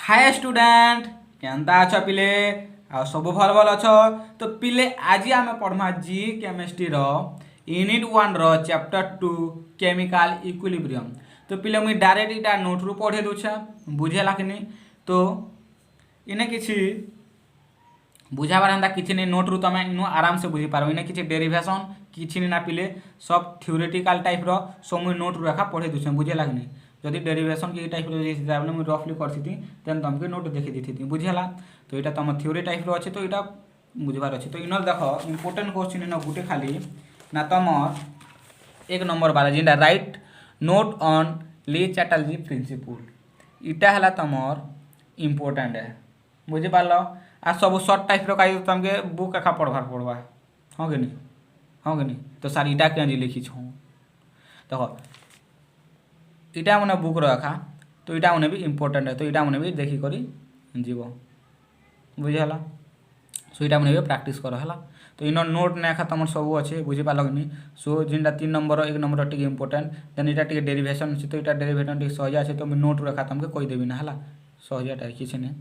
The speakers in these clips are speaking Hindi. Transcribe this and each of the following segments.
हाय स्टूडेंट केनता अछ पिले आ सब भल भल अछ। तो पिले आज आम पढ़मा जी chemistry unit 1 chapter 2 chemical equilibrium. तो पिले मुई डायरेक्ट इटा नोट रु पढ़े दूछे बुझेला कि नहीं। तो इने किसी बुझाबार हेन्ता किसी नहीं नोट रु तुम इनु आराम से बुझी पार। इने किसी डेरिवेशन किसी नहीं ना पिले सब थ्योरेटिकल टाइप सब मुई नोट रु रखा पढ़े दूछे बुझेला कि नहीं। जदि डेरिवेशन की टाइप रो मुझे रफली करसी देन तुमके नोट देखी दी बुझेला। तो यहाँ तुम थ्योरी टाइप रो अच्छे तो यहाँ बुझबार अच्छे। तो इन देख इंपोर्टेंट क्वेश्चन इन गोटे खाली ना तुम 1 नंबर बार जेनटा write note on Le Chatelier principle इटा है तुमर इम्पोर्टेंट है बुझीपार। आ सब सर्ट टाइप रो तुमके बुक एका पढ़वार पड़वा हाँ कि नहीं हाँ कि नहीं। तो सार इटा क्या लिखी छो देख इटा मैंने बुक रखा तो इटा मैंने भी इम्पोर्टेंट है। तो इटा मैंने भी देखी करी जीव बुझेला। सो इटा मैंने भी प्रैक्टिस कर है। तो इन नोट नेखा तुम सब अच्छे बुझीपार कि नहीं। सो जिनटा 3 number 1 number T important then इटा टी डेरिवेशन अच्छे। तो इटा डेरिवेशन टी सहज अच्छे तो नोट रखा तुमके कहीदेवी ना है सहजटा किसी नहीं।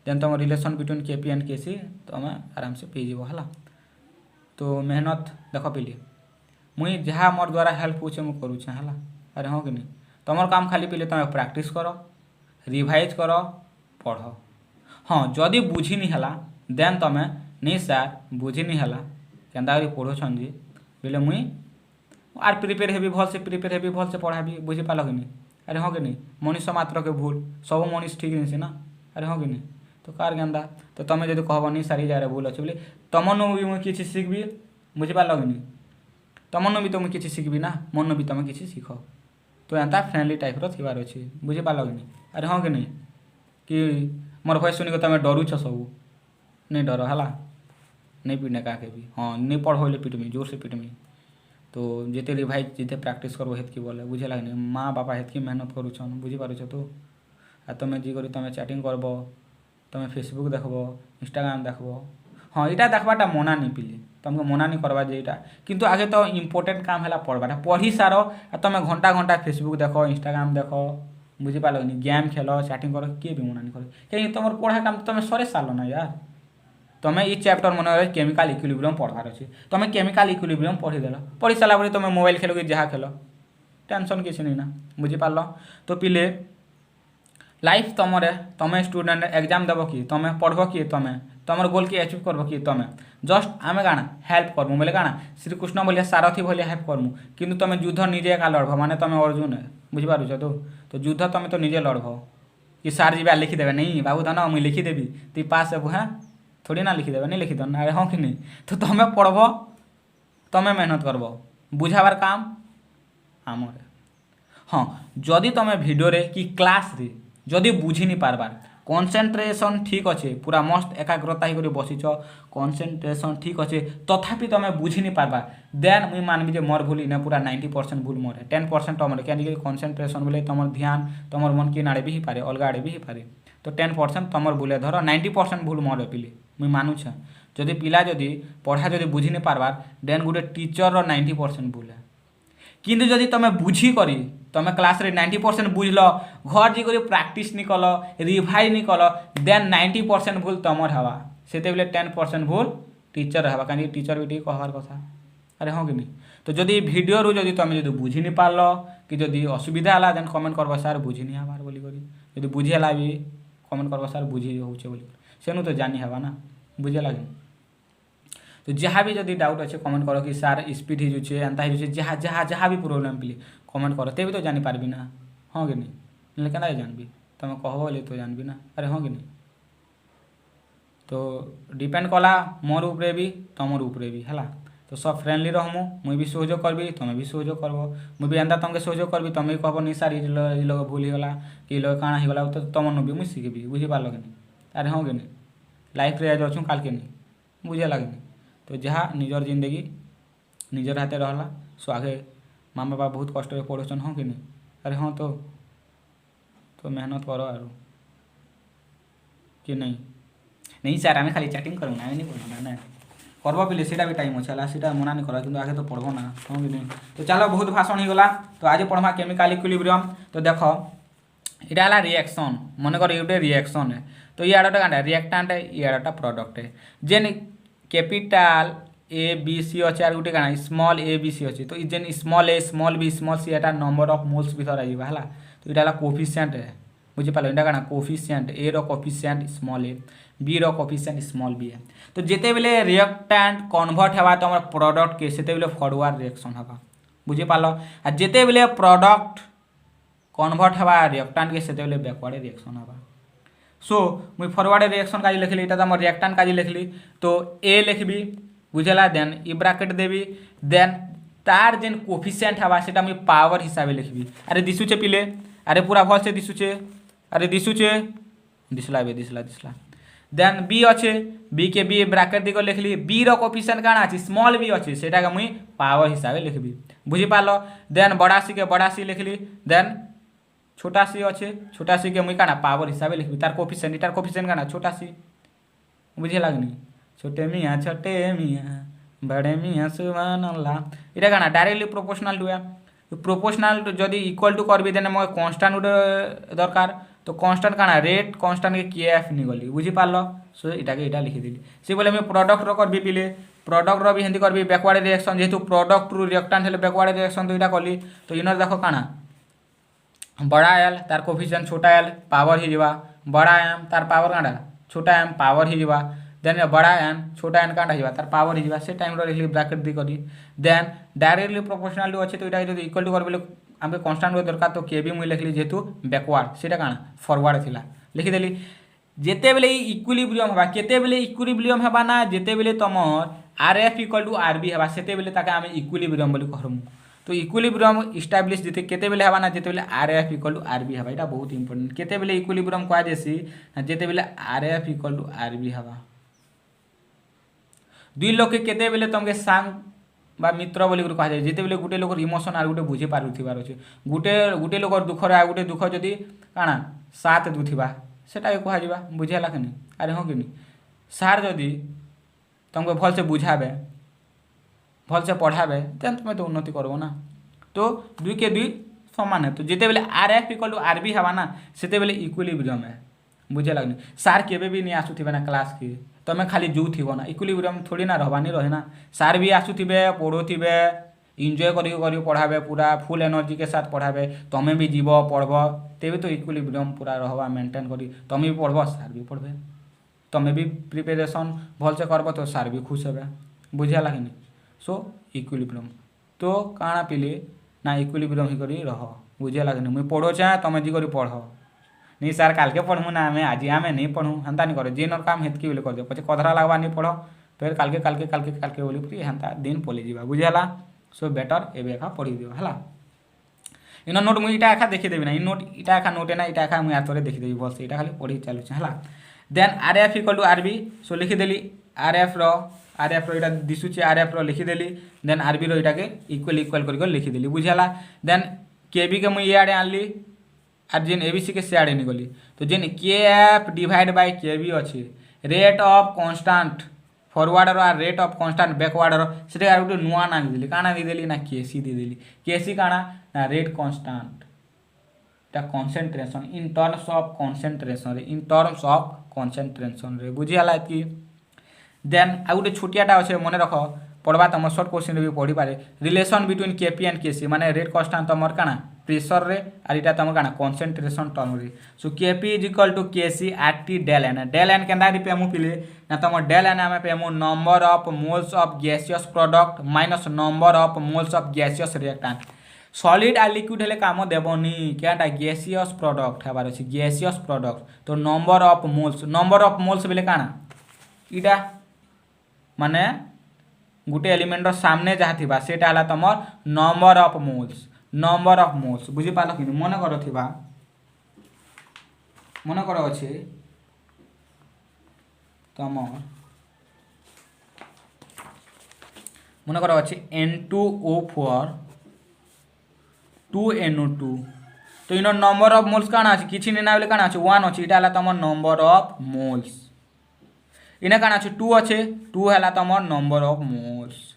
देन तुम रिलेशन बिटवीन केपी एंड केसी तुम आराम से पेज है। तो मेहनत देख पिली मुई जहाँ मोर द्वारा हेल्प हो मुझे करुचे है। अरे हाँ कि नहीं तुम काम खाली पिले तुम प्रैक्टिस कर रिवाइज कर पढ़। हाँ जदि बुझी नहीं है देन तुम नहीं सार बुझी नहीं है केन्ता पढ़ुछन जी बोले मुई आर प्रिपेयर हेबी भल से पढ़ाबी बुझीपाल कि नहीं। अरे हाँ कि नहीं मनीष मात्र के भूल सब मनीष ठीक नहीं ना। अरे हाँ कि नहीं तो कार गेंदा तो तुम जब कहब नहीं सारी जगह भूल अच्छे बोले तुमनु भी मुझे किसी शिखबी बुझीपाल कि नहीं। तुमनु भी तो मुझे किसी शिखबी ना मन भी तुम किसी शिख। तो एंता फ्रेंडली टाइप रो थिबार अच्छे बुझीपाल कि नहीं। अरे हाँ कि नहीं कि मोर भॉइस सुनिक तुम डरुछ सब नहीं डर है नहीं पिटने का भी हाँ नहीं पढ़ो पिटमी जोर से पिटमी। तो जिते रिवाइज जिते प्रैक्टिस करबो हेतकी बोले बुझेला कि नहीं। माँ बापा हेतकी मेहनत करुछन बुझीपारुछ। तो आ तुम जी कर तुम चैटिंग करब तुम फेसबुक देखब इंस्टाग्राम देखब हाँ यहाँ देखवाटा मना नहीं पिले तुमको मना नहीं करवा जे यहाँ किंतु आगे तो इम्पोर्टेंट काम है पढ़वाटा पढ़ी सार तुम घंटा घंटा फेसबुक देख इंस्टाग्राम देख बुझीपाल कि गेम खेल चैटिंग कर किए भी मना नहीं कर कहीं तुम पढ़ा काम तुम सरे साल ना यार। तुम ये चैप्टर मन केमिकल इक्विलिब्रियम पढ़ार अच्छे तुम केमिकल इक्विलिब्रियम पढ़ीदेल पढ़ी सारा तुम मोबाइल खेल कि जहाँ खेल टेंशन किसी नहीं ना बुझीपाल। तो पिले लाइफ तुम तुम स्टूडेंट एग्जाम देव कि तुम पढ़ब कि तुम गोल की अचिव करब कि तुम जस्ट आम काଣା हेल्प करमु बोले काଣା श्रीकृष्ण बोलिया सारथी भलिया हेल्प करमु किंतु तुम युद्ध निजे एका लड़ब माने तुम अर्जुन है बुझीपारुछ। तो युद्ध तुम तो निजे लड़ब कि सार जी लिखिदेवे नहीं बाबू धन मुझे लिखिदेवी तुम पास हेबू हाँ थोड़ी ना लिखिदेवे नहीं लिखिदेव अरे हाँ कि नहीं। तो तुम पढ़ब तुम मेहनत करब बुझाबार काम आमर हाँ जदि तुम भिडियो कि क्लास रे जदि बुझी नहीं पारबार कॉन्सेंट्रेशन ठीक अच्छे पूरा मस्त एकाग्रता ही बसीच कॉन्सेंट्रेशन ठीक अच्छे तथापि तुम बुझी नहीं पारबा देन मुझे मानबी जे मोर भूल इना पूरा 90% भूल मोर 10% तुम क्या कॉन्सेंट्रेशन बोले तुम ध्यान तुम मन किन आड़े भी ही पारे अलग आड़े भी ही पारे। तो 10% तुम बोले धर 90% भूल मोर पिले मुझे मानुछ जदि पिला जदि पढ़ा जदि बुझी नहीं पारबार देन गोटे टीचर 90% भूल है किंतु जदि तुम बुझी करी तुम क्लास रे 90% बुझल घर जी कर प्रैक्टिस नहीं कल रिवाइज नहीं कल देन 90% भूल तुम हवा से 10% भूल टीचर हवा कहीं टीचर भी कहबार कथा। अरे हाँ कि नहीं। तो जदि वीडियो रू जदि तुम जदि बुझी नहीं पारल कि जदि असुविधा है देन कमेंट करब सार बुझी नहीं हबार बोली जदि बुझेला भी कमेंट करब सार बुझी होचे बोली सेनु तो जानी हवा ना बुझेला कि। तो जहाँ भी जदि डाउट अच्छे कमेंट करो कि सार स्पीड ही जुचे एंता ही जुचे जहाँ जहाँ जहाँ भी प्रोब्लेम पिली कमेंट करो तेभी तो जानी पारबी ना हाँ कि नहीं ना क्या जानबी तुम कहब बोले तो जानबी ना। अरे हाँ कि नहीं। तो डिपेंड कला मोर उपरे भी तुमर उपरे भी है। तो सब फ्रेंडली रहमु मुई भी सहयोग करबी तुम भी सहयोग करब मुई भी एंता तुमके सहयोग करबी तुम भी कहब नहीं सार ये लोग भूल होगा कि लोग काଣା होगा तो तुम भी मुझे शिखबी बुझीपाल कि नहीं। अरे हाँ कि नहीं लाइफ रे आज अच्छू काल के नहीं बुझेला कि नहीं। तो जहाँ निजर जिंदगी निजर हाथे रहला सो आगे माँ बापा बहुत कष्ट पढ़ुछन हाँ कि नहीं। अरे हाँ तो मेहनत करो आरो कि नहीं नहीं सार आम खाली चैटिंग करूँ ना नहीं पढ़ना ना करब पिले सीटा भी टाइम अच्छे सीटा मना नहीं कर कि आगे तो पढ़ब ना हाँ कि नहीं। तो चलो बहुत भाषण हो गला तो आज पढ़मा केमिकल इक्विलिब्रियम। तो देख এটা হল রিয়াকশন মনে কর এটা রিয়াকশন है तो ইয়ারটা কাঁটা রিয়াক্টান্ট है ইয়ারটা প্রডক্ট है যেন ক্যাপিটাল ए बी सी अच्छे আর গোটে কাଣା স্মল ए बी सी अच्छे तो যেন স্মল ए স্মল बी स्मल सी এটা नंबर ऑफ मोल्स ভিতর আইবা হলা তো এটা হল কোফিসিয়েন্ট বুঝি পারল এটা কাଣା কোফিসিয়েন্ট ए র কোফিসিয়েন্ট স্মল ए बी র কোফিসিয়েন্ট স্মল बी है तो যেতেবেলে রিয়াক্টান্ট কনভর্ট হবা তোমার প্রডক্ট কে সেতেবেলে ফরওয়ার্ড রিয়াকশন হবা বুঝি পারল আর যেতেবেলে প্রডক্ট কনভর্ট হবা রিয়াক্টান্ট কে সেতেবেলে ব্যাকওয়ার্ড রিয়াকশন হবা সো মুই ফরওয়ার্ড রিয়াকশন কাজি লিখলি এটা তো আমার রিয়াক্টান্ট কাজি লিখলি তো এ লিখবি বুঝলা দেন ই ব্রাকেট দেবি দেন তার যেন কোফিসিয়েন্ট হবা সেটা আমি পাওয়ার হিসাবে লিখবি আরে দিশুছে পিলে আরে পুরা ভলসে দিশুছে আরে দিশুছে দিসলা বে দিসলা দেন বি আছে বি কে বি ব্রাকেট দিকে লিখলি বি র কোফিসিয়েন্ট কাଣା আছে স্মল বি আছে সেটাকে মুই পাওয়ার হিসাবে লিখবি বুঝি পারল দেন বড়া সি কে বড়া সি লিখলি দেন छोटा सी अच्छे छोटा सी के मुई काना पावर हिसाब से लिखबी तार कोफिशिएंट इटार कोफिशिएंट काना छोटा सी बुझे लागनी छोटे मियाँ बड़े मियाँ सुभान अल्लाह इटा काना डायरेक्टली प्रोपोर्शनल टू प्रोपोर्शनल जदि इक्वल टू करबी देन मोर कांस्टेंट गुटे दरकार तो कांस्टेंट काना रेट कांस्टेंट के केएफ निगली बुझी पारल सो इटा के इटा लिखि देली से बोले मैं प्रोडक्ट रो करबी पिले प्रोडक्ट रो भी हिंदी करबी बैकवर्ड रिएक्शन जेहेतु प्रोडक्ट टू रिएक्टेंट हेले बैकवर्ड रिएक्शन तो इटा करली तो इनर देखो काना बड़ा एल तार कोफिशिएंट छोटा एल पावर ही जावा बड़ा एम तार पावर काटा छोटा एम पावर ही जावा देन बड़ा एम छोटा एन काटा जावा तार पावर ही जावा से टाइम रो लिखली ब्रैकेट दी करी देन डायरेक्टली प्रोपोर्शनल टू अच्छे तो इटा जदि इक्वल टू करबे हमके कांस्टेंट दरकार तो के बी मुई लिखली जेहेतु बैकवर्ड सेटा काना फॉरवर्ड थिला लिखि देली जेते बेले इक्विलिब्रियम हबा केते बेले इक्विलिब्रियम हबा ना जेते बेले तमर आरएफ इक्वल टू आरबी हबा सेते बेले ताके आमे इक्विलिब्रियम बोली कहरमु तो इक्विलिब्रियम इस्टाब्लिश जेते केते बेले हबा ना जेते बेले आरएफ इक्वल टू आरबी हबा एटा बहुत इंपोर्टेंट केते बेले इक्विलिब्रियम कहा जेसी जेते बेले आरएफ इक्वल टू आरबी हबा दुई लोग के केते बेले तमके सांग बा मित्र बोली कहा जाय जेते बेले गुटे लोकर इमोशन आर गुटे बुझी पारुथिबार अछि गुटे लोकर दुख रे आ गुटे दुख जदी काना साथ दुथिबा सेटा कहा जिबा बुझेला कि नहीं अरे हो कि नहीं सार जदि तुमको भल से बुझाबे भल से पढ़ाबे तेन तुम तो उन्नति करबो ना तो दुई के दुई समान है तो जिते बेले आरएफ इक्वल टू आरबी हवा ना सेते बेले इक्विलिब्रियम है बुझे लगनी सार केबे भी नहीं आसुथिबे ना क्लास की तमे खाली जू थिबो ना इक्विलिब्रियम थोड़ी ना रहबानी रहे ना सार भी आसुथिबे पढ़ोथिबे एंजॉय करी पढ़ाबे पूरा फुल एनर्जी के साथ पढ़ाबे तमे भी जीव पढ़ब तेबे तो इक्विलिब्रियम पूरा रहबा मेंटेन करी तमे भी पढ़ब सार भी पढ़बे तमे भी प्रिपरेशन भल से करब तो सार भी खुश हेबे बुझे लागनी सो इक्विलिब्रियम तो काଣା पिले ना इक्विलिब्रियम ही करी रह बुझे लागनी मुई पढ़ो चाहे तमे जी करी पढ़ नहीं सार काल के पढ़मु ना आमे आज आमे नहीं पढ़ू हेंता नहीं करे जेनर काम हेतकी बोले कर दे पछे कधरा लागबा नहीं पढ़ फिर काल के बोली फिर हेंता दिन पले जीवा बुझेला सो बेटर एबे एका पढ़ी दियो हला इन नोट मुई इटा एका देखि देबी ना इन नोट इटा एका नोट है ना इटा एका मुई आतरे देखि देबी बस इटा खाली पढ़ी चालू छ हला then RF equal to RB so लिखि देली आरएफ रो इटा दिसुचे आरएफ रो लिखि देली देन आरबी रो इटा के इक्वल करी लिखि देली बुझेला देन केबी के मुई याडे आनली আর जेन एबीसी के सियाड़े नहीं गली तो जेन केएफ डिवाइड बाय केबी अच्छे रेट ऑफ कांस्टेंट फॉरवर्ड और रेट ऑफ कांस्टेंट बैकवर्ड से गोटे नुआ ना देली काना देली ना केसी देली केसी काना ना rate constant concentration in terms of concentration रे बुझीगला कि देन आ गोटे छोटियाटा अच्छे मन रख पढ़वा तुम सर्ट क्वेश्चन भी पढ़ी पारे रिलेशन बिटवीन केपी एंड केसी माने रेट कांस्टेंट तुम काना प्रेशर रे और इटा तुम काना कॉन्सेंट्रेशन टर्म रे so KP is equal to KC RT del डेल एन केंदा पेमु पिले ना तुम डेल एन आम पेमु number of moles of gaseous product minus number of moles of gaseous reactant solid आ लिक्विड हेले काम देबनी केटा गैसियस प्रोडक्ट हेबार अछि गैसियस प्रोडक्ट तो नंबर ऑफ मोल्स बेले काना इटा माने गोटे एलिमेंट सामने जहाँ थिबा सेटा हला तमर नंबर ऑफ मोल्स बुझी पाल कि मन कर अच्छे तमर मन कर अच्छे N2O4 2NO2 तो इन नंबर ऑफ मोल्स काना अछि किछि नै ना बोले काना अछि 1 अछि इटा हला तमर नंबर ऑफ मोल्स इने काना अछि 2 अच्छे 2 हला तमर नंबर ऑफ मोल्स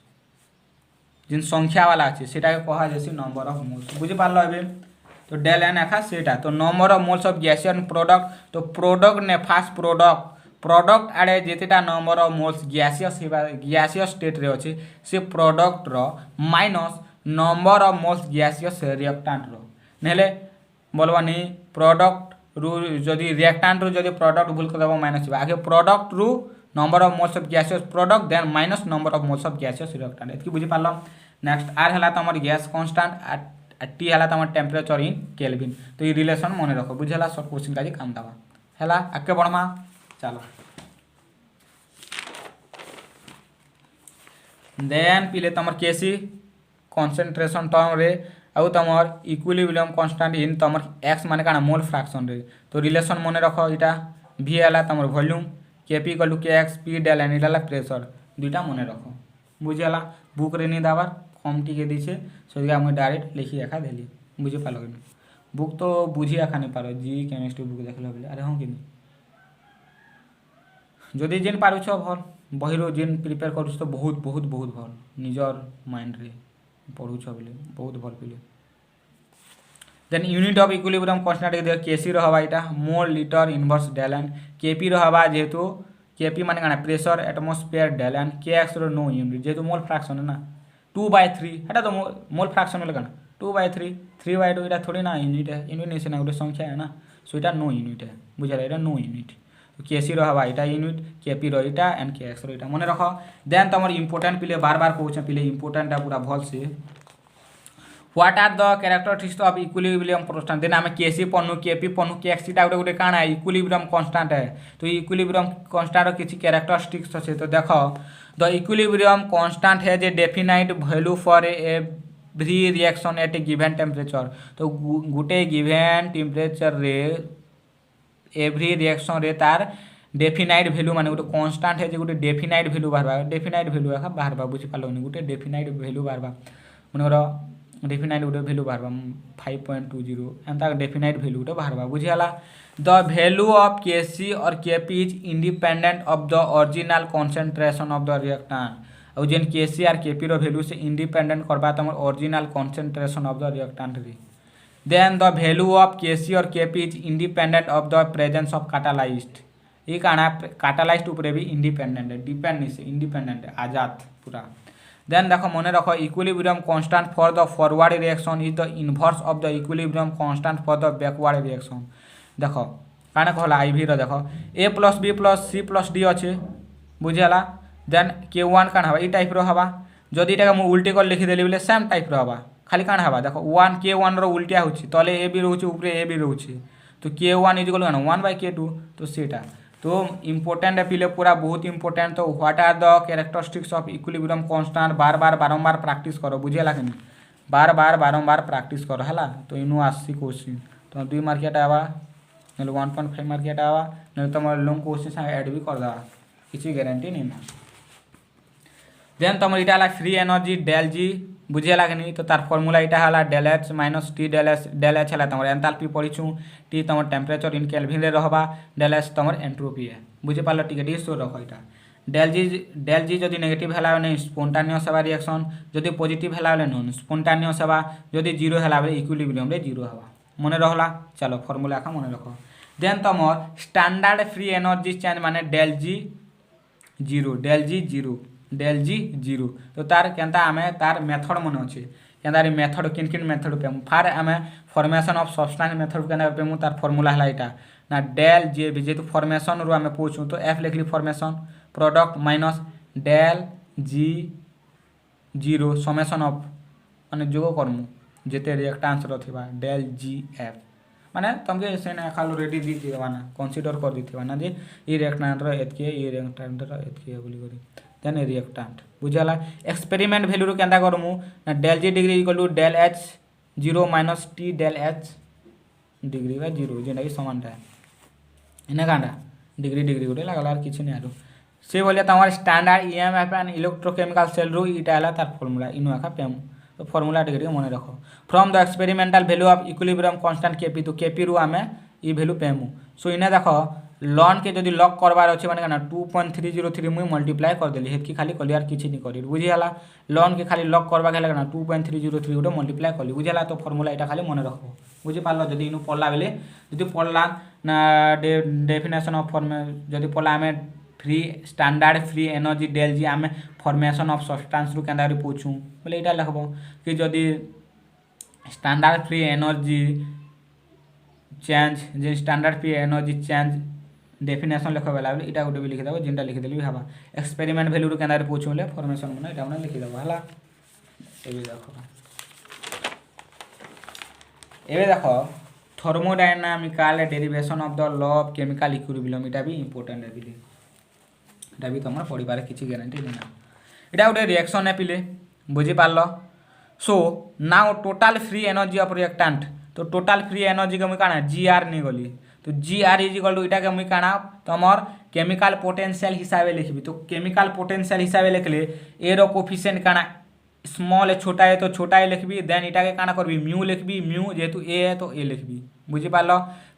जिन संख्या वाला अच्छे सेटा के कहा जैसे नंबर ऑफ मोल्स बुझी पारलो एबे तो डेल एन एखा सेटा तो number of moles of gaseous product तो प्रोडक्ट ने फास्ट प्रोडक्ट आड़े जितेटा number of moles gaseous state रे अछि से प्रोडक्ट रो minus number of moles gaseous reactant रो नेले बोलबानी प्रोडक्ट रु जदि रिएक्टेंट रु जदि प्रोडक्ट भूल कर देबो माइनस आगे प्रोडक्ट रु number of moles of gaseous product then minus number of moles of gaseous reactant एतकी बुझी पारलो नेक्स्ट आर हला तमर गैस कांस्टेंट टी हला तमर टेम्परेचर इन केल्विन तो ये रिलेशन मन रख बुझला शॉर्ट क्वेश्चन का काम दवा हला आके बढ़मा चलो देन पिले तमर केसी कंसंट्रेशन टर्म रे आउ तमर इक्विलिब्रियम कांस्टेंट इन तमर x माने काना मोल फ्रैक्शन रे तो रिलेशन मन रख इटा v हला तमर volume kp equal to kx p del n इला प्रेशर दुईटा मन रख बुझला बुक रे नि दाबार कम टिके दिछे सोदिया हम डायरेक्ट लिखि एखा देली बुझि पालो कि बुक तो बुझी एखा नि पारो जी केमिस्ट्री बुक देखलो बोले अरे हां कि जदि जेन पारुछ भल बहिरो जेन प्रिपेयर करूछ तो बहुत बहुत बहुत भल निजर माइंड रे पढुछ बोले बहुत भल पिले then unit of equilibrium constant दे केसी रहबा इटा mole litre inverse del n KP रहबा जेहेतु केपी माने काना प्रेशर एटमॉस्फेयर डेलन केएक्स रो नो यूनिट जेहेतु मोल फ्रैक्शन है ना 2/3 हटा तो मोल फ्रैक्शन ले काना 2/3 3/2 इटा थोड़ी ना यूनिट है यूनिट नहीं से ना गोटे संख्या है ना सो इटा नो यूनिट है बुझला इटा नो यूनिट तो केसी रहबा इटा यूनिट केपी रो इटा एंड केएक्स रो इटा मने रखो देन तमर इंपोर्टेंट पिले बार-बार कहूछ पिले इंपोर्टेंट है पूरा भल से what are the characteristics of equilibrium constant then हमें K C Pannu KP Pannu KX इटा गोटे काना है इक्विलिब्रियम कांस्टेंट है तो इक्विलिब्रियम कांस्टेंट रो किछि कैरेक्टरिस्टिक्स अछि तो देखो द इक्विलिब्रियम कांस्टेंट है जे definite value for every reaction at a given temperature तो गुटे गिवन टेम्परेचर रे एवरी रिएक्शन रे तार डेफिनाइट वैल्यू माने गोटे कांस्टेंट है जे गोटे डेफिनाइट वैल्यू बाहरबा डेफिनाइट वैल्यू एखा बाहरबा बुझि पालो नि गोटे डेफिनाइट वैल्यू बाहरबा मनरो डेफिनाइट गोटे वैल्यू बाहरबा 5.20 एंता डेफिनाइट वैल्यू गोटे बाहरबा बुझियाला द वैल्यू ऑफ केसी और KP is independent of the original concentration of the reactant और जेन केसी और केपी रो वैल्यू से इंडिपेंडेंट करबा तमर original concentration of the reactant रे then the value of KC और KP is independent of the presence of catalyst ये काना कैटालाइस्ट ऊपर भी इंडिपेंडेंट है डिपेंड नहीं से इंडिपेंडेंट है आजाद पूरा देन देखो मने रखो equilibrium constant for the forward reaction is the inverse of the equilibrium constant for the backward reaction देखो काना कहला आईवी रो देखो a + b + c + d अच्छे बुझेला देन k1 काना हबा ई टाइप रो हबा जदि एटा हम उल्टी कर लिखि देली बोले सेम टाइप रो हबा खाली काना हबा देखो 1 k1 रो उल्टिया होछि तले a b रहउछि ऊपरे a b रहउछि तो k1 = 1/k2 तो सेटा तो इम्पोर्टेंट है पिले पूरा बहुत इंपोर्टेंट तो what are the characteristics of equilibrium constant बार-बार बारंबार प्रैक्टिस करो बुझेला कि बार-बार बारंबार प्रैक्टिस करो हला तो इनु 80 क्वेश्चन तो 2 मार्क एटा आवा नले 1.5 मार्क एटा आवा नले तमर लॉन्ग क्वेश्चन से ऐड भी कर दा किसी गारंटी नहीं ना देन तमर इटा ला फ्री एनर्जी डेल जी बुझेला कि तो तार फार्मूला इटा हला del H minus T del H हला तमर एंथैल्पी पढिछु टी तमर टेम्परेचर इन केल्विन रे रहबा डेल एच तमर एंट्रोपी है बुझे पालो टिके डी सो रखो इटा डेल जी जदि नेगेटिव हला ने स्पॉन्टेनियस हवा रिएक्शन जदि पॉजिटिव हला ने नॉन स्पॉन्टेनियस हवा जदि जीरो हला बे इक्विलिब्रियम रे जीरो हवा मने रहला चलो फार्मूला का मने रखो देन तमर स्टैंडर्ड फ्री एनर्जी चेंज माने डेल जी जीरो तो तार केनता हमें तार मेथड मन अछि केनता रे मेथड किन मेथड पे फार हमें फॉर्मेशन ऑफ सब्सटेंस मेथड केना पे तार फार्मूला हला इटा ना डेल जे भी जेतु फॉर्मेशन रो हमें पूछू तो एफ लिखली formation product minus del G zero summation of माने जोग करमु जेते रिएक्टेंस रो थिबा डेल जी एफ माने तमके सेने खालो रेडी दी थिबा ना कंसीडर कर दी थिबा ना जे ई रिएक्टेंट रो एतके ई रिएक्टेंट रो एतके बोली करी देन रिएक्टेंट बुझाला एक्सपेरिमेंट वैल्यू रो केंदा करमु ना del G degree equal to del H 0 minus T del H degree बा 0 जेना कि समान था इना कांडा डिग्री गोटे लागला आर किछ नै आरो से बोलिया तमार standard EMF and electrochemical cell रो इटा हला तार फार्मूला इनु आका पेम तो फार्मूला डिग्री मने रखो from the experimental value of equilibrium constant KP तो केपी रो हमें ई वैल्यू पेमु सो इने देखो लॉन के जदि लॉक करवार अच्छे मैंने क्या 2.303 मुई मल्टीप्लाई करदेली हेतकी खाली कली आर किसी नहीं करी बुझीगला लॉन के खाली लॉक करवा के ना 2.303 गोटे मल्टीप्लाई कली बुझीगला तो फर्मुला यहाँ खाली मन रख बुझीपार जब इन पढ़ला बेले जब पढ़ला ना डेफिनेशन ऑफ जब पढ़ला आम free standard free energy del G आम फॉर्मेशन ऑफ सब्सटेंस रु केंदा पूछूँ बोले यहाँ लिखब कि जदि स्टैंडर्ड फ्री एनर्जी चेंज जे standard free energy change definition लिख बेला यहाँ गोटे भी लिखिदेव जिनटा लिखिदेली भी हाँ एक्सपेरिमेंट भैल्यू रु केंदा पूछूँ बोले फॉर्मेशन मैंने यहाँ मैंने लिखिदेव है ये देख thermodynamical derivation of the law of chemical equilibrium यहाँ भी इंपोर्टेंट है पिले यहाँ भी तुम पढ़ार किसी ग्यारंटी देना यहाँ गोटे रिएक्शन है पिले बुझीपार so now total free energy of reactant तो टोटल फ्री एनर्जी के मुझे काना GR नहीं गली तो GR इज इक्वल टू इटा के मुझे काना तुमर केमिकल पोटेंशियल हिसाब लिखबी तो केमिकल पोटेंशियल हिसाब लिखले ए रो कोफिशिएंट काना स्मॉल है छोटा है तो छोटा है लिखबी देन इटा के काना करबी म्यू लिखबी म्यू जेहेतु ए है तो ए लिखबी बुझीपार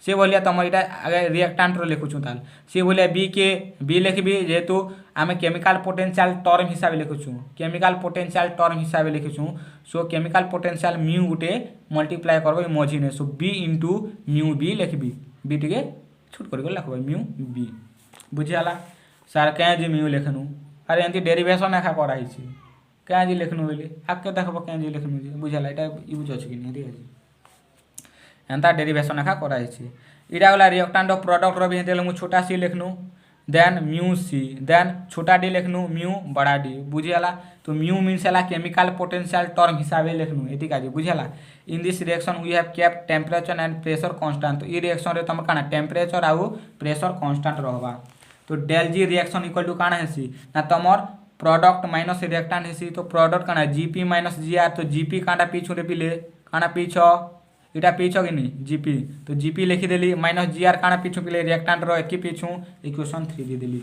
से भाया तुम यहाँ आगे रिएक्टेंट रो लिखुचु ताल से भाया बी के बी लिखबी जेहेतु आम केमिकल पोटेंशियल टर्म हिसाब लिखुचु केमिकल पोटेंशियल टर्म हिसाब लिखुचु सो केमिकल पोटेंशियल म्यू गुटे मल्टीप्लाई करब मझी ने so B into mu B लिखबी बी टे छोट कर लिखब म्यू बी बुझीगला सार क्या म्यू लिखनु अरे एमती डेरिवेशन एखा कराई क्या लिखनु बोले आगे देखब क्या लिखनु बुझाला यहाँ यूज अच्छे कि नहीं एंता डेरिवेशन एखा कराई इटा गला रिएक्टेंट ऑफ प्रोडक्ट रो भी मुझे छोटा सी लिखनु देन म्यू सी देन छोटा डी लिखनु म्यू बड़ा डी बुझीगला तो म्यू मीन्स है केमिकल पोटेंशियल टर्म हिसाब से लिखनु ये का बुझीगला in this reaction we have kept temperature and pressure constant तो ये रिएक्शन रे तुम काना टेम्परेचर आउ प्रेशर कांस्टेंट रहबा तो del G reaction equal to काना हेसी ना तुमर प्रोडक्ट माइनस रिएक्टेंट हेसी तो प्रोडक्ट काना जीपी माइनस जीआर तो जीपी काटा पीछू रे पिले काना पीछ इटा पीछ कि नहीं जीपी तो जीपी लिखिदेली माइनस जीआर काना पीछू पिले रिएक्टेंट रो एक पीछू इक्वेशन 3 देदेली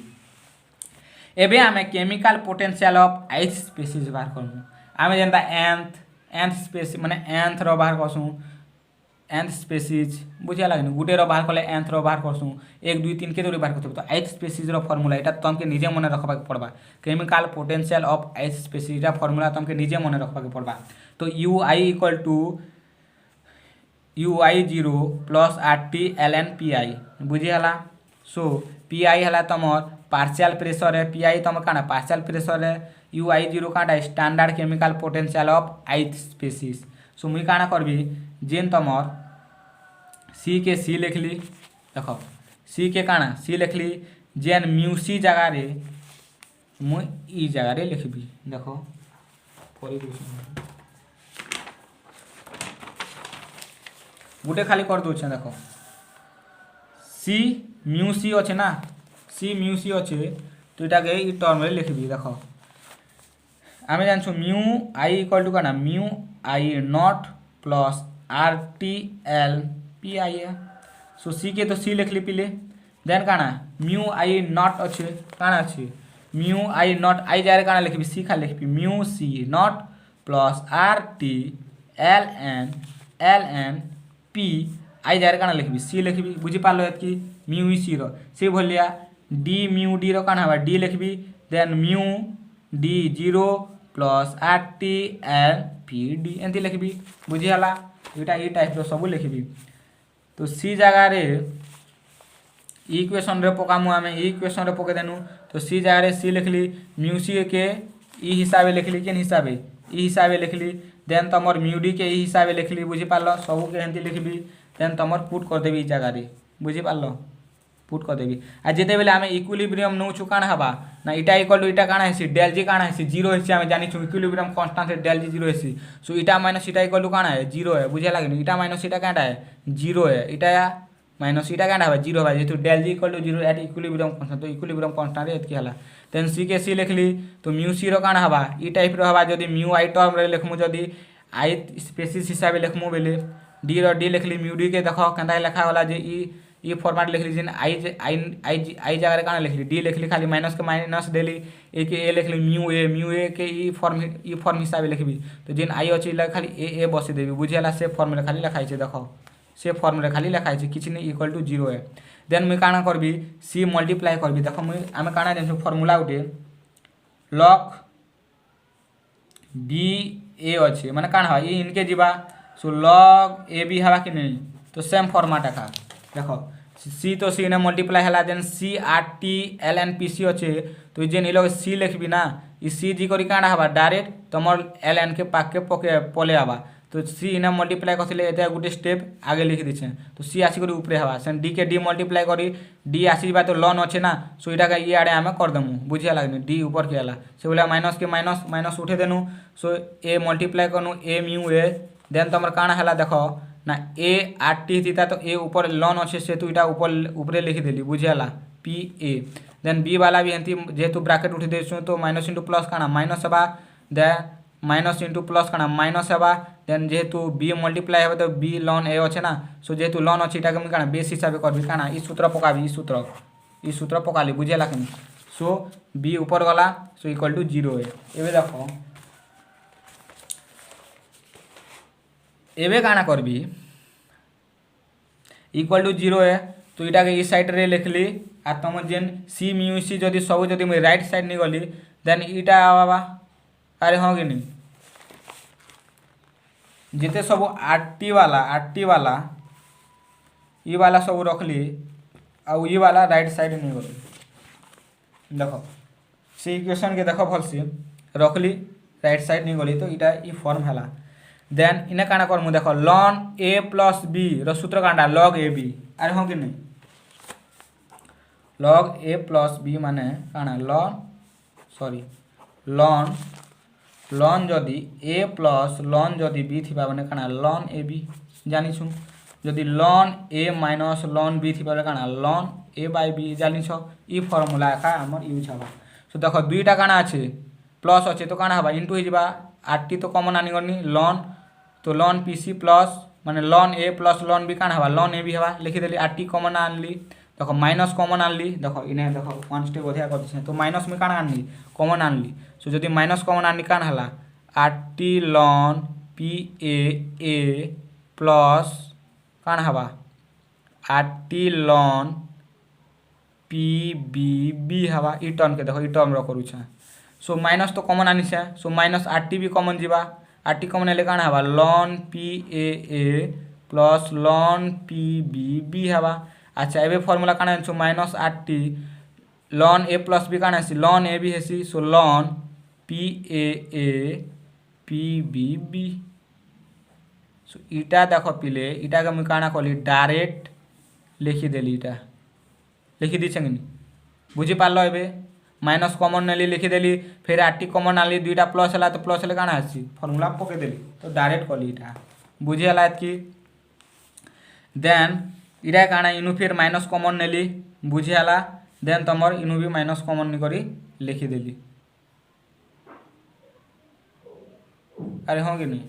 एबे आमे chemical potential of ith species बाहर करमु आमे जेंता एंथ स्पीसीज माने एंथ रो बाहर करसु एंथ स्पीसीज बुझिया लागनी गुटे रो बाहर कले एंथ रो बाहर करसु 1 2 3 के दूरी बाहर करथु तो आइथ स्पीसीज रो फार्मूला एटा तुमके निजे मने रखबा के पड़बा chemical potential of ith species रा फार्मूला तुमके निजे मने रखबा के पड़बा तो UI equal to UI0 plus RT ln PI बुझीगला सो PI है तुमर पार्शियल प्रेशर है PI तुम काना पार्शियल प्रेशर है UI0 काटा standard chemical potential of ith species सो मुई काना करबी जेन तुमर C के C लिखली देख C के काना C लिखली जेन म्यू सी जगह रे मुई ई जगह रे लिखबी देखो गुटे खाली कर दूचे देख सी म्यू सी अच्छे ना सी म्यू सी अच्छे तो इटा के टर्म रे लिखबी देख आम जानछु म्यू आई इक्वल टू क्या mu I not plus RTL PI है सो सी के तो सी लिखली पिले देन काना म्यू आई नॉट अच्छे काना अच्छे म्यू आई नॉट आई जारे काना लिखबी सी खा लिखबी mu C not plus RTLN P I जारे काना लिखबी सी लिखबी बुझी पालो कि म्यू सी रो से भलिया D म्यू D रो काना हवा D लिखबी देन म्यू D0 प्लस RTL PD एंती लिखबी बुझीगला एटा ई टाइप रो सब लिखबी तो सी जगह रे इक्वेशन रे पकामु आमे इक्वेशन रे पके देनु तो सी जगह रे सी लिखली म्यू सी के ई हिसाबे लिखली केन हिसाबे ई हिसाबे लिखली देन तमर म्यू डी के ई हिसाबे लिखली बुझी पारलो सब के हेंती लिखबी देन तमर पुट कर देबी ई जगह रे बुझी पारलो पुट कर देबी आ जेते बेले आमे इक्विलिब्रियम नौ छु काना हबा ना इटा इक्वल टू इटा काना हेसी डेल जी काना हेसी 0 हेसी आमे जानि छु इक्विलिब्रियम कांस्टेंट है डेल जी 0 हेसी सो इटा माइनस इटा इक्वल टू काना है 0 है बुझे लागनी इटा माइनस इटा काटा है 0 है इटा माइनस इटा काटा हबा 0 हबा जेतु del G equal to 0 at equilibrium constant तो इक्विलिब्रियम कांस्टेंट एत की हला देन सी के सी लिखली तो म्यू सी रो काना हबा ई टाइप रो हबा जदी म्यू आई टर्म रे लिखमु जदी आई स्पेसिस हिसाबे लिखमु बेले डी रो डी लिखली म्यू डी के देखो केंदा लिखा होला जे ई फॉर्मेट लिखली जिन आई जगह काना लिखली डी लिखली खाली माइनस के माइनस डेली ए के ए लिखली म्यू ए के ई फॉर्म हिसाब लिखबी तो जिन आई अछि खाली ए बसी देबी बुझियाला से फॉर्म रे खाली लिखाई छै देखो से फॉर्म रे खाली लिखाई छै किछ नै इक्वल टू 0 है देन मुई काना करबी सी मल्टीप्लाई करबी देख मुई आमे काना जानछु फॉर्मूला उठे लॉग बी ए अच्छे माने काना हवा इनके जीवा सो लॉग ए बी हवा कि नहीं तो सेम फॉर्मेट एका देख सी तो सी ने मल्टीप्लाई हला then C R T L N P C अच्छे तो जेन इलो सी लिखबी ना इ सी जी करी काना हवा डायरेक्ट तुमर एल एन के पाक के पके पले हवा तो सी इने मल्टीप्लाई करथिले एटा गुटे स्टेप आगे लिखि दिछे तो सी आसी करी ऊपरे हवा सेन डी के डी मल्टीप्लाई करी डी आसी बा तो लॉन अच्छे ना सो इटा का इ आड़े आमे कर दमु बुझिया लागनी डी ऊपर के हला से बोला माइनस के माइनस माइनस उठे देनु सो ए मल्टीप्लाई करनु ए म्यू ए देन तुमर काना हला देखो ना ए आर टी थीता तो ए ऊपर लॉन अच्छे से तू इटा ऊपर ऊपरे लिखि देली बुझियाला पी ए देन बी वाला भी एंती जेहेतु ब्रैकेट उठी देछु तो माइनस इंटू प्लस काना माइनस हवा दे माइनस इंटू प्लस काना माइनस हवा देन जेहेतु बी मल्टीप्लाई हबे तो बी लॉन ए अच्छे ना सो जेहेतु लॉन अच्छे इटा के काना बेस हिसाब करबी काना ई सूत्र पकाबी ई सूत्र पकाली बुझियाला कि सो बी ऊपर गला सो इक्वल टू 0 है एबे देखो एबे काना करबी इक्वल टू 0 है तो इटा के इस साइड रे लिखली आ तुम जेन सी म्यू सी जदि सब जदि मैं राइट साइड नहीं गली देन इटा आवा अरे हाँ कि नहीं जिते सब आरटी वाला ई वाला सब रखली आ ई वाला राइट साइड नहीं गली देखो से इक्वेशन के देखो भल से रखली राइट साइड नहीं गली तो इटा ई फॉर्म हला देन इने काना करमु देखो लॉन ए प्लस बी रो सूत्र कांडा लॉग ए बी अरे हाँ कि नहीं लॉग ए प्लस बी माने काना लॉन जदि ए प्लस लॉन जदि बी थिबा माने काना लॉन ए बी जानी छु जदि लॉन ए माइनस लॉन बी थिबा काना लॉन ए बाय बी जानी छ ई फार्मूला का हमर यूज हबा सो देखो दुईटा काना আছে प्लस আছে तो काना हबा इनटू हो जिबा आरटी तो कॉमन आनी करनी लॉन तो लॉन पीसी प्लस माने lawn A plus lawn B काना हवा लॉन ए बी हवा लिखि देली आरटी कॉमन आनली देखो माइनस कॉमन आनली देखो इने देखो वन स्टेप अधिया कर दिसे तो माइनस में काना आनली कॉमन आनली सो जदि माइनस कॉमन आनली काना हला आरटी लॉन पी ए प्लस काना हवा आरटी लॉन पी बी बी हवा ई टर्म के देखो ई टर्म रो करू छ सो माइनस तो कॉमन आनी से सो माइनस आरटी भी कॉमन जीवा आरटी कॉमन ले काना हवा ln P A plus ln P B B हवा अच्छा एबे फार्मूला काना छ minus RT ln A plus B काना सी लॉन ए बी हेसी so ln P A P B B so इटा देखो पिले इटा के मुई काना कली डायरेक्ट लिखि देली इटा लिखि दी छंगनी बुझी पारलो एबे माइनस कॉमन नेली लिखि देली फिर आरटी कॉमन आली दुईटा प्लस हला तो प्लस ले काना आसी फार्मूला पके देली तो डायरेक्ट कली इटा बुझी हला कि देन इरा काना इनु फिर माइनस कॉमन नेली बुझी हला देन तमर इनु भी माइनस कॉमन नि करी लिखि देली अरे हो कि नहीं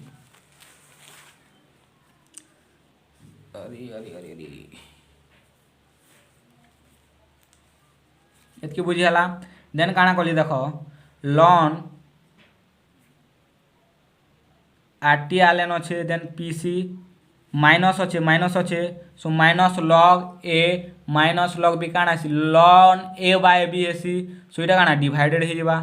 अरे एतकी बुझी हला देन काना कली देखो लॉन आरटी आलेन अच्छे देन पीसी माइनस अच्छे सो माइनस लॉग ए माइनस लॉग बी काना सी लॉन ए बाय बी एसी सो इटा काना डिवाइडेड हो जाबा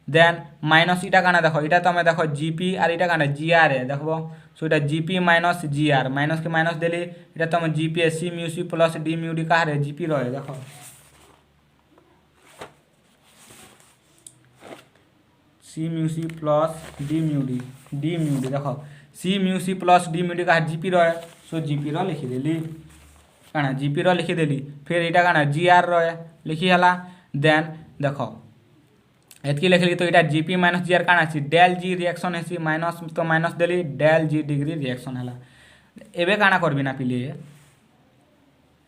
देन माइनस इटा काना देखो इटा तमे देखो जीपी और इटा काना जीआर है देखबो सो इटा GP minus GR minus K minus देली इटा तमे GP C mu C plus D mu D का रे जीपी रहे देखो C mu C plus D mu D देखो C mu C plus D mu D का जीपी रहे सो जीपी रो लिखि देली काना जीपी रो लिखि देली फिर इटा काना जीआर रहे लिखि हला देन देखो एतकी लिखली तो इटा जीपी माइनस जीआर काना सी डेल जी रिएक्शन हेसी माइनस तो माइनस देली डेल जी डिग्री रिएक्शन हला एबे काना करबी ना पिले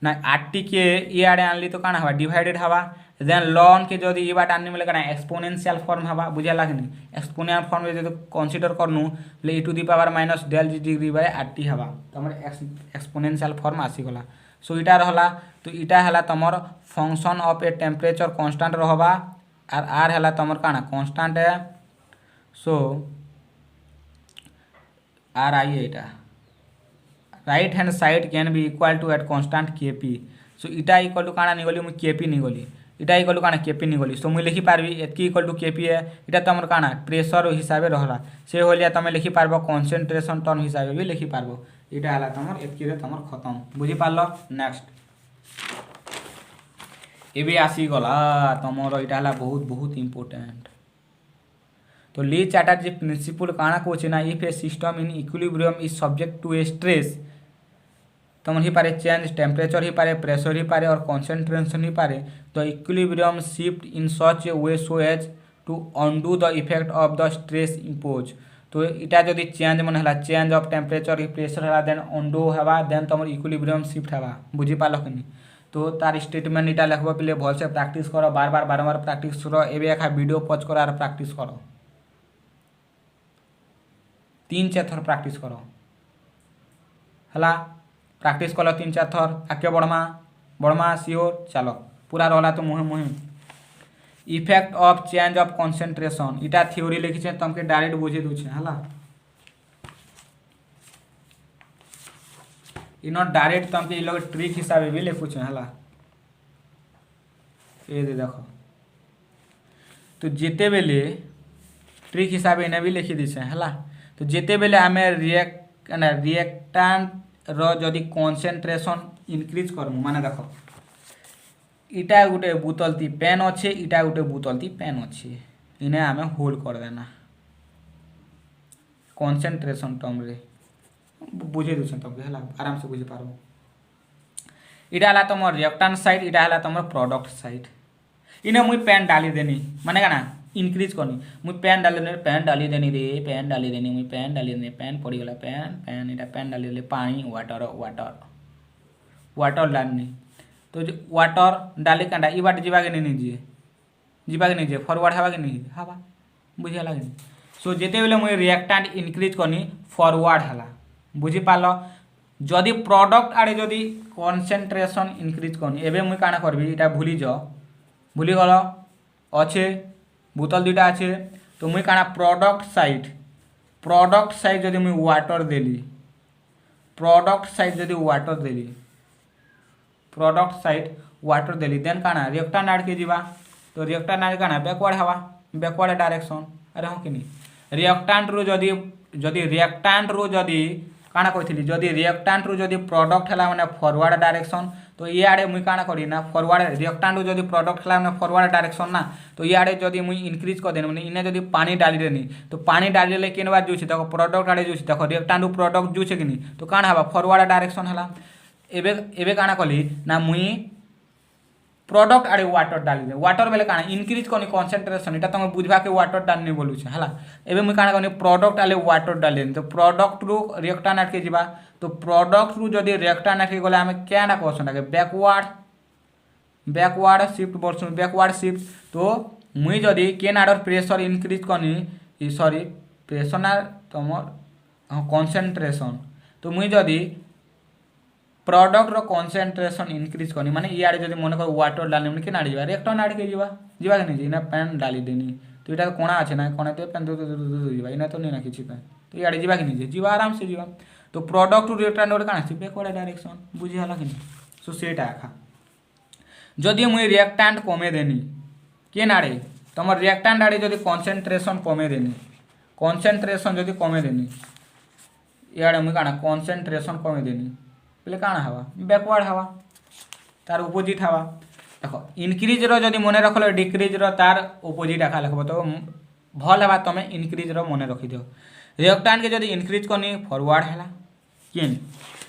ना आरटी के ई आड़े आनली तो काना हवा डिवाइडेड हवा देन लॉन के जदि ई बाट आननी मिले काना एक्सपोनेंशियल फॉर्म हवा बुझाला कि नहीं एक्सपोनेंशियल फॉर्म में जदि कंसीडर करनु ले e to the power minus del G degree by R T हवा तमर एक्सपोनेंशियल फॉर्म आसी गला सो इटा रहला तो इटा हला तमर function of a temperature constant रहबा और आर हला तमर काना कांस्टेंट है सो आर आई इटा right hand side can be equal to at constant KP so इटा इक्वल टू काଣା निगली मुई केपी निगली इटा इक्वल टू काଣା केपी निगली सो मुई लिखि पारबी एतकी इक्वल टू केपी है इटा तमर काଣା प्रेशर हिसाब से रहला से होलिया तुम लिखि पारबो कंसंट्रेशन टन हिसाब भी लिखि पारबो इटा हला तमर एतकी रे तमर खत्म बुझी पारलो नेक्स्ट एबे आसी गला तमर इटा हला बहुत बहुत इंपोर्टेंट तो ली चैटर्जी प्रिंसिपल काଣା कोचे ना if a system in equilibrium is subject to a stress तुम ही पारे चेंज टेम्परेचर ही पारे प्रेशर ही पारे और कंसंट्रेशन ही पारे the equilibrium shift in such a way so as to undo the effect of the stress impose तो इटा जदि चेंज मन है चेंज ऑफ टेम्परेचर प्रेशर है देन अंडू हवा देन तुम इक्विलिब्रियम शिफ्ट हवा बुझी पाल कि तो तार स्टेटमेंट इटा लिखब पे भल से प्रैक्टिस कर बार बार बारंबार प्रैक्टिस कर एबे एखा वीडियो पॉज कर और प्रैक्टिस कर 3-4 थर प्रैक्टिस कर हला प्रैक्टिस कल 3-4 थर आगे बढ़मा सियोर चलो पूरा रहा तो मुहे मुहे effect of change of concentration इटा थ्योरी लिखी तुमके डायरेक्ट बुझे दूचे हला इन डायरेक्ट तुमके ये लोग ट्रिक हिसाब भी लिखुचे हला ये दे देखो तो जिते बेले ट्रिक हिसाब इन्हें भी लिखी दीचे हला तो जिते बेले आमे रिएक्टेंट रदि कनसेंट्रेशन इनक्रीज करमु माने देख इटा गोटे बोतलती पेन अच्छे इटा गोटे बोतलती पेन अच्छे इन्हें आमे होल्ड कर देना कनसेंट्रेशन टर्म रे बुझे दूसरे तुमके है आराम से बुझे पारबो इटा हला तुम रिएक्टेंट साइड इटा हला तुम प्रोडक्ट साइड इन्हें मुई पेन डाली देनी माने का इनक्रीज करनी मुई पेन डाली देनी पेन डाली देनी रे पेन डाली देनी मुई पेन डाली देनी पेन पड़ी गला पेन इटा पेन डाली देली पानी वाटर वाटर वाटर डालनी तो वाटर डाली कांडा ई बाट जीवा के नहीं जे फॉरवर्ड हवा के नहीं हवा बुझे लगे सो जेते बेले मुई रिएक्टेंट इनक्रीज करनी फॉरवर्ड हला बुझी पाल जदि प्रोडक्ट आड़े जदि कंसंट्रेशन इनक्रीज करनी एबे मुई काना करबी इटा भूली गल अच्छे बोतल दुटा अच्छे तो मुई काना प्रोडक्ट साइड जदि मुई वाटर देली प्रोडक्ट साइड वाटर देली देन काना रिएक्टेंट आड़ के जीवा तो रिएक्टेंट आड़ काना बैकवर्ड हवा बैकवर्ड डायरेक्शन अरे हाँ कि रिएक्टेंट रु जदि रिएक्टेंट रु जदि काना कहती जदि रिएक्टेंट रु जदि प्रोडक्ट है माने फॉरवर्ड डायरेक्शन तो ये आड़े मुई काना करी ना फॉरवर्ड रिएक्टेंट रु जदि प्रोडक्ट है माने फॉरवर्ड डायरेक्शन ना तो ये आड़े जदि मुई इंक्रीज कर देनी माने इन्हें जदि पानी डाली देनी तो पानी डाली देले केन बार जूछे देखो प्रोडक्ट आड़े जूछे देखो रिएक्टेंट रु प्रोडक्ट जूछे कि नहीं तो काना हवा फॉरवर्ड डायरेक्शन हला एबे काना कली ना मुई प्रोडक्ट आड़े वाटर डाली दे वाटर बेले काना इनक्रीज करनी कंसंट्रेशन इटा तुम बुझवा के वाटर डालनी बोलू छे हला एबे मुई काना करनी प्रोडक्ट आले वाटर डाली तो प्रोडक्ट रु रिएक्टेंट आड़ के जीवा तो प्रोडक्ट रु जदि रिएक्टेंट आड़ के गले आमे केना क्वेश्चन आके बैकवर्ड शिफ्ट बोलसु बैकवर्ड शिफ्ट तो मुई जदि केन आड़ प्रेशर इनक्रीज करनी सॉरी प्रेशर ना तुमर कंसंट्रेशन तो मुई जदि प्रोडक्ट रो कंसंट्रेशन इनक्रीज करनी माने ये आड़े जदि मन कर वाटर डालनी माने के नाड़ी जीवा रिएक्टेंट आड़ के जीवा के नहीं इना पेन डाली देनी तो इटा कोना আছে ना कोना तो पेन दो जीवा इना तो नहीं ना किछि पेन तो ये आड़े जीवा के नहीं जीवा आराम से जीवा तो प्रोडक्ट टू रिएक्टेंट और काना बैकवर्ड डायरेक्शन बुझी हला कि सो सेटा आखा जदि मुई रिएक्टेंट कमे देनी के नाड़े तुम रिएक्टेंट आड़े जदि कंसंट्रेशन कमे देनी कंसंट्रेशन जदि कमे देनी ये आड़े मुई काना कंसंट्रेशन कमे देनी पहले काना हवा बैकवर्ड हवा तार अपोजिट हवा देखो इनक्रीज रो जदि मने रखलो डिक्रीज रो तार अपोजिट आखा लिखबो तो भल हवा तुम इनक्रीज रो मने रखि दियो रिएक्टेंट के जदि इनक्रीज करनी फॉरवर्ड हला केन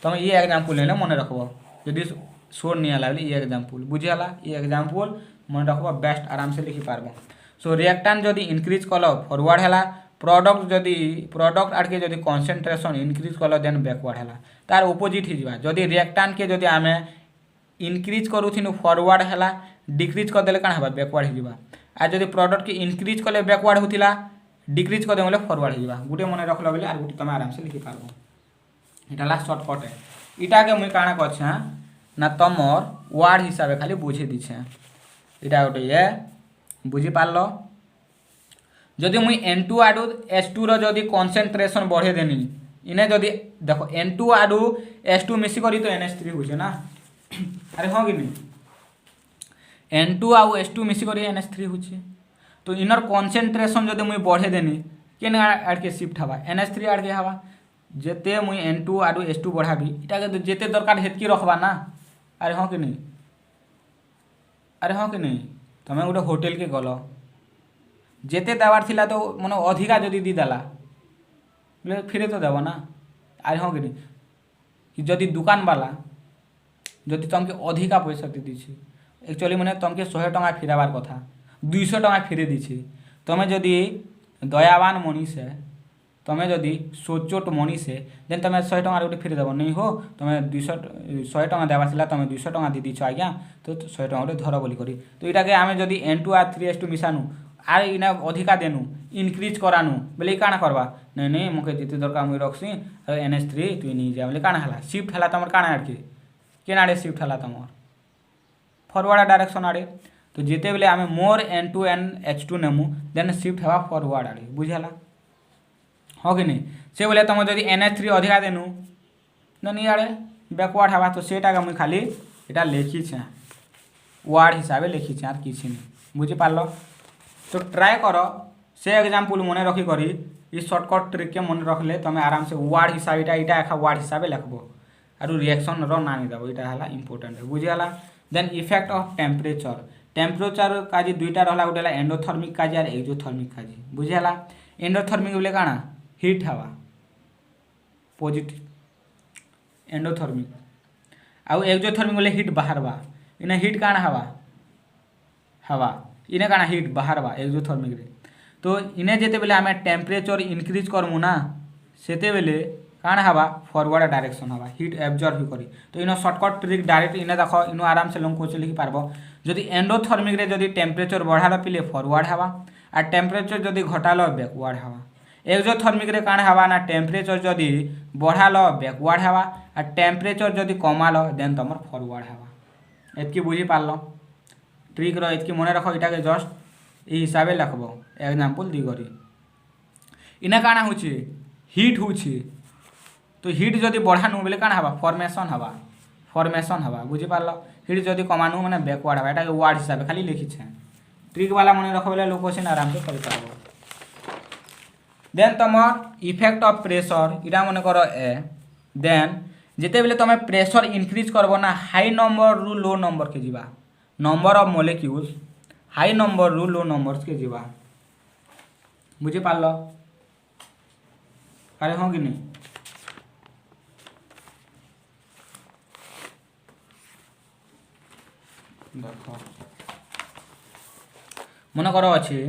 तुम ये एग्जांपल लेले मने रखबो जदि शोर नहीं लागले ये एग्जांपल बुझियाला ये एग्जांपल मने रखबो बेस्ट आराम से लिखि पारबो सो रिएक्टेंट जदि इनक्रीज कलो फॉरवर्ड हला प्रोडक्ट आड़ के जदि कंसंट्रेशन इनक्रीज कलो देन बैकवर्ड हला तार अपोजिट ही जीवा जदि रिएक्टेंट के जदि आमे इनक्रीज करूथिनु फॉरवर्ड हला डिक्रीज कर देले काना हबा बैकवर्ड ही जीवा आ जदि प्रोडक्ट के इनक्रीज कले बैकवर्ड होतिला डिक्रीज कर देले फॉरवर्ड ही जीवा गुटे मने रखलो बेले आर गुटे तुम आराम से लिखि पारबो इटा ला शॉर्टकट है इटा के मुई काना करछा ना तमर वर्ड हिसाब खाली बुझे दिछे इटा गोटे ये बुझी पारलो जदि मुई N2 आडू H2 रो जदि कंसंट्रेशन बढ़े देनी इने जदि देखो N2 आडू H2 मिसी करी तो NH3 होजे ना अरे हाँ कि नहीं N2 आउ H2 मिसिकरी NH3 होचे तो इनर कॉन्सेंट्रेशन जदि मुई बढ़े देनी केन आड़के शिफ्ट हवा NH3 आड़के हवा जेते मुई N2 आडू H2 बढ़ाबी इटा के जेते दरकार हेतकी रखबा ना। अरे हाँ कि नहीं अरे हाँ कि नहीं तुम गोटे होटेल के गल जेते देवार थिला तो मन अधिका जदि दी देला बोले फिर तो देव ना। अरे हाँ कि नहीं कि जदि दुकान वाला जदि तुमके अधिका पैसा दी दीछे एक्चुअली मैंने तुमके 100 टଙ୍କା फिराबार कथा 200 टଙ୍କା फिरे दीछे तुम्हें जदि दयावान मनीष है तुम्हें जदि सोचोट मनीष है देन तुम्हें 100 टଙ୍କା गोटे फिरे देव नहीं हो तुम्हें 100 टଙ୍କା देवार थिला तुम्हें 200 टଙ୍କା दी दीछ आज्ञा तो 100 टଙ୍କା गोटे धर बोली करी तो इटाके आम जदि N2 आ 3H2 मिसानु आर इना अधिका देनु इनक्रीज करानु बोले काଣା करवा नहीं नहीं मुझे जिते दरकार मुझे रखसी NH3 तु नहीं जा बोले काଣା हला शिफ्ट हला तुम काଣା आड़के केन आड़े शिफ्ट हला तुम फॉरवर्ड डायरेक्शन आड़े तो जिते बेले आम मोर N2 एंड H2 नेमु देन शिफ्ट हवा फॉरवर्ड आड़े बुझेला हाँ कि नहीं से बोले तुम जदि NH3 अधिका देनु नहीं आड़े बैकवर्ड हवा तो सेटा मुझे खाली इटा लिखी वार्ड हिसाब से लिखी आर कि बुझी पार तो ट्राए कर से एग्जाम्पल मन रखी करी ये सर्टकट ट्रिक के मन रखले तुम आराम से वार्ड हिसाब इटा एका वार्ड हिसाब से लिखब और रिएक्शन नानी देव यहाँ है इंपोर्टेंट बुझीगला। Then effect of temperature temperature काजी दुईटा रहा गोटे एंडोथर्मिक काजी और एक्जोथर्मिक काजी बुझीगला। एंडोथर्मिक बोले काଣା हिट हवा पॉजिटिव एंडोथर्मिक आउ एक्जोथर्मिक बोले हिट बाहरवा इने हिट काଣା हवा हवा इने काଣା हिट बाहरवा एक्जोथर्मिक रे तो इने जेते बेले आमे टेम्परेचर इनक्रीज करमु ना सेते बेले काଣା हवा फॉरवर्ड डायरेक्शन हवा हिट एब्जॉर्ब करी तो इनो शॉर्टकट ट्रिक डायरेक्ट इने देखो इनो आराम से लंग कोच लिखि पारबो जदि एंडोथर्मिक रे जदि टेम्परेचर बढ़ालो पिले फॉरवर्ड हवा और टेम्परेचर जदि घटालो बैकवर्ड हवा एक्जोथर्मिक रे काଣା हवा ना टेम्परेचर जदि बढ़ालो बैकवर्ड हवा और टेम्परेचर जदि कमालो देन तुम फॉरवर्ड हवा एतकी बुझी पारल ट्रिक रो एतकी मन रख इटा के जस्ट ये हिसाब से लिखब एग्जाम्पल दी करी इने काଣା होची हिट होची तो हिट जदि बढ़ानु बोले काଣା हवा फॉर्मेशन हवा बुझी पारल हिट जदि कमानु माने बैकवर्ड हवा एटा के वार्ड हिसाब खाली लिखी ट्रिक वाला मन रख बोले लोग क्वेश्चन आराम से कर पारबो। देन तुम इफेक्ट ऑफ प्रेशर इटा मन कर ए देन जिते बेले तुम प्रेशर इनक्रीज करबो ना हाई नंबर रु लो नंबर के जीवा number of molecules high number रु लो नंबर्स के जीवा बुझी पारल अरे हाँ कि नहीं देख मन कर अच्छे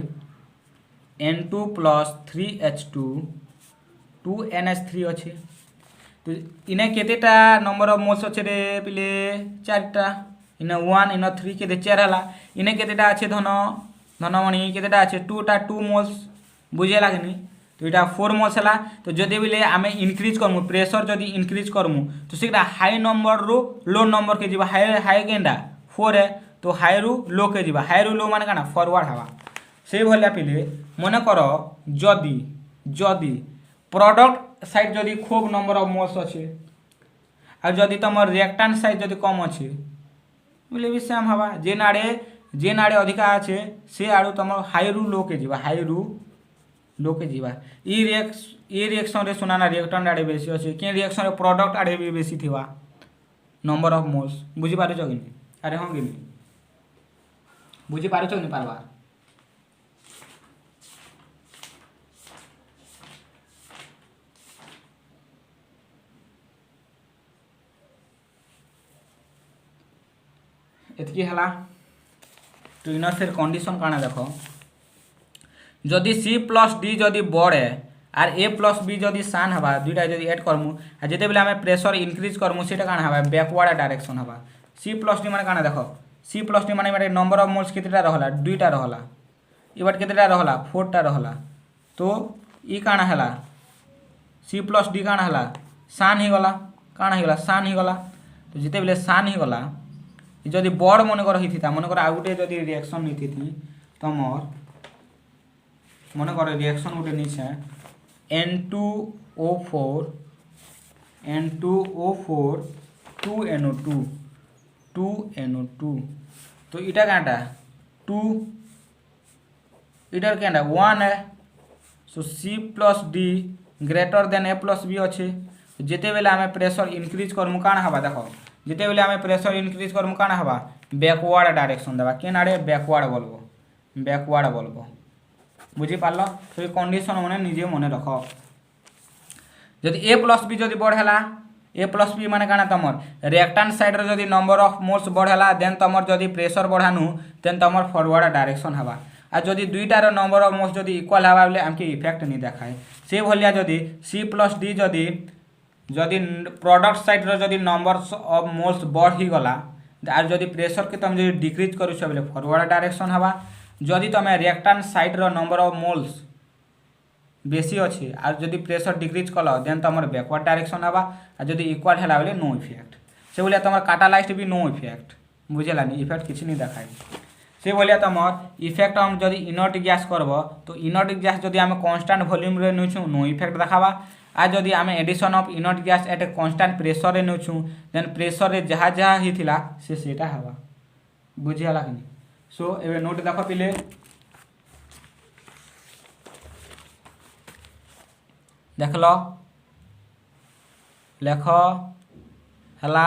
N2 प्लस 3H2 2NH3 अच्छे तो इने केतेटा नंबर ऑफ मोल्स अच्छे रे पिले 4टा इने 1 इने 3 के 4 हला इने केतेटा अच्छे धनमणि केतेटा अच्छे 2 मोल्स बुझेला कि नहीं तो इटा 4 मोल्स हला तो जदि बिले आमे इनक्रीज करमु प्रेशर जदि इनक्रीज करमु तो सेटा हाई नंबर रो लो नंबर के जीवा हाई केंडा 4 है तो हाई रु लो के जीवा हाई रु लो माने काना फॉरवर्ड हवा से भलिया पिले मन कर जदि जदि प्रोडक्ट साइड जदि खूब नंबर ऑफ मोल्स अच्छे और जदि तुम रिएक्टेंट साइड जदि कम अच्छे बोले भी सेम हवा जेन आड़े अधिका अच्छे से आड़ू तुम हाई रु लो के जीवा हाई रु लो के जीवा ये रिएक्शन रे सुनाना रिएक्टेंट आड़े बेसी अच्छे कि रिएक्शन रे प्रोडक्ट आड़े भी बेसी थिवा नंबर ऑफ मोल्स बुझी पारुछ कि नहीं अरे हाँ कि नहीं बुझी पारुछ कि नहीं पारबार एतकी हला तो इनर फिर कंडीशन काना देखो जदि C प्लस D जदि बढ़े और A प्लस B जदि सान हवा दुईटा जदि ऐड करमु आ जेते बेले आमे प्रेशर इनक्रीज करमु सेटा काना हवा बैकवर्ड डायरेक्शन हवा C प्लस D माने काना देखो C प्लस D माने नंबर ऑफ मोल्स केतेटा रहला दुईटा रहला ई बार केतेटा रहला 4टा रहला तो ई काना हला C प्लस D काना हला सान ही गला काना ही गला सान ही गला तो जेते बेले सान ही गला जदि बड़ मनकर होता मनकर आउ गोटे जदि रिएक्शन नहीं थी तुमर मनकर रिएक्शन गोटे नीचे N2O4 2NO2 2NO2 तो इटा क्या 2 इटार क्या 1 है सो C+D ग्रेटर देन A+B अच्छे जिते बेले आम प्रेशर इनक्रीज करमु काଣା हवा देख जिते बेले आम प्रेशर इनक्रीज करमु काଣା हवा बैकवर्ड डायरेक्शन देवा केन आड़े बैकवर्ड बोलबो बुझीपार तो कंडीशन मैंने निजे मन रख जदि A+B जदि बढ़ेला A+B माने काଣା तमर रिएक्टेंट साइड रे जदि नंबर ऑफ मोल्स बढ़ेला देन तमर जदि प्रेशर बढ़ानु देन तमर फॉरवर्ड डायरेक्शन हवा आ जदि दुईटार नंबर ऑफ मोल्स जदि इक्वल हवा बोले आमके इफेक्ट नहीं देखाए से भलिया जदि C+D जदि प्रोडक्ट साइड रे जदि नंबर ऑफ मोल्स बढ़ी गला आर जदि प्रेशर के तुम जदि डिक्रीज करूछ बोले फॉरवर्ड डायरेक्शन हवा जदि तुम रिएक्टेंट साइड रो नंबर ऑफ मोल्स बेसी अच्छी आर जदि प्रेशर डिक्रीज कल देन तुम बैकवर्ड डायरेक्शन हवा आ जदि इक्वल है बोले नो इफेक्ट से भाया तुम काटालाइस्ट भी नो इफेक्ट बुझेलानी इफेक्ट किसी नहीं देखाए से भाया तुम इफेक्ट हम जदि इनर्ट गैस करब तो इनर्ट गैस जदि आम कन्स्टांट वॉल्यूम रे नौछू नो इफेक्ट देखावा आ जदि आम addition of inert gas at a constant pressure रे नौछू देन प्रेशर रे जहाँ जहाँ होता से सेटा हवा बुझीगला कि सो ए नोट देख पिले देख लो लेख हला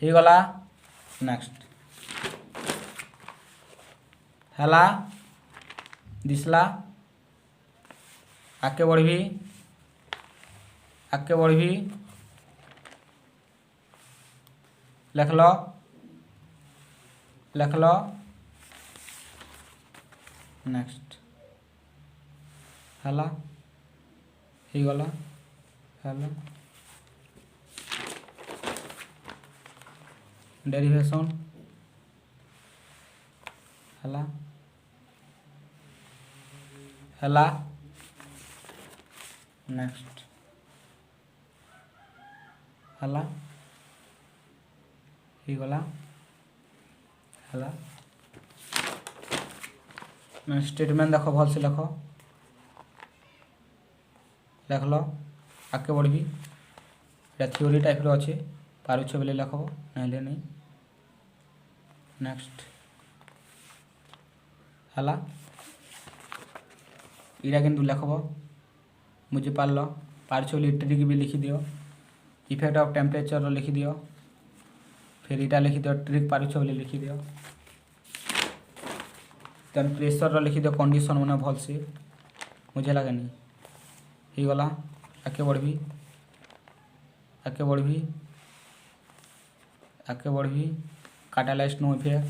ही गला नेक्स्ट हला दिसला आके बढ़ी लेख लो नेक्स्ट हला ही गला हला डेरिवेशन हला नेक्स्ट हला ही गला हला मैं स्टेटमेंट देख भल से लेख लो आगे बढ़ी थ्योरी टाइप रो अच्छे पारुछ बोले लिखब नहीं नेक्स्ट हला इरा किंतु लिखब बुझी पार पारुछ बोले ट्रिक भी लिखि दियो इफेक्ट ऑफ टेम्परेचर रो लिखि दियो फिर इटा लिखि दियो ट्रिक पारुछ बोले लिखि दियो देन प्रेशर रो लिखि दियो कंडीशन मैंने भल से मुझे लगे नहीं ही गला आगे बढ़ी काटालाइस्ट नो इफेक्ट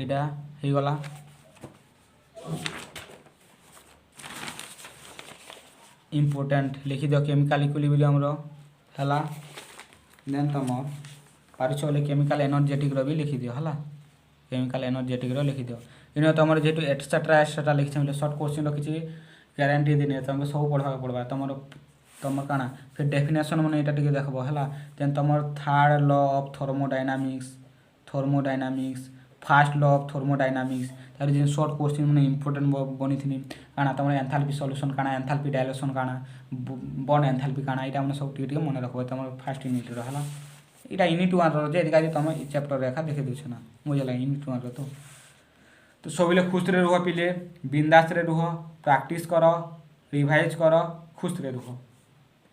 इटा ही गला इम्पोर्टेंट लिखि दियो केमिकल इक्विलिब्रियम रो हला देन तुम पारुछ बोले केमिकल एनर्जेटिक रो भी लिखि दियो हला केमिकल एनर्जेटिक रो लिखि दियो इन तुम जेहतु एक्सेट्रा लिखी बोले शॉर्ट क्वेश्चन रखी ग्यारंटी दिन तुमको सब पढ़ा पड़वा तुम काଣା फिर डेफिनेशन मैंने यहाँ टे देखब है देन तुम third law of thermodynamics first law of thermodynamics तार जो शॉर्ट क्वेश्चन मैंने इंपोर्टेंट बनी थी काଣା तुम एंथैल्पी सॉल्यूशन काଣା एंथैल्पी डायलेशन काଣା बॉन्ड एंथैल्पी काଣା यहाँ मैंने सब टे मन रख तुम फर्स्ट यूनिट रहा यहाँ यूनिट 1 रे तुम चैप्टर रेखा देखे दूछ ना मुझे लगे यूनिट 1 तो सब खुश रे रुह पिले बिंदास रे रुह प्रैक्टिस कर रिवाइज कर खुश रे रुह।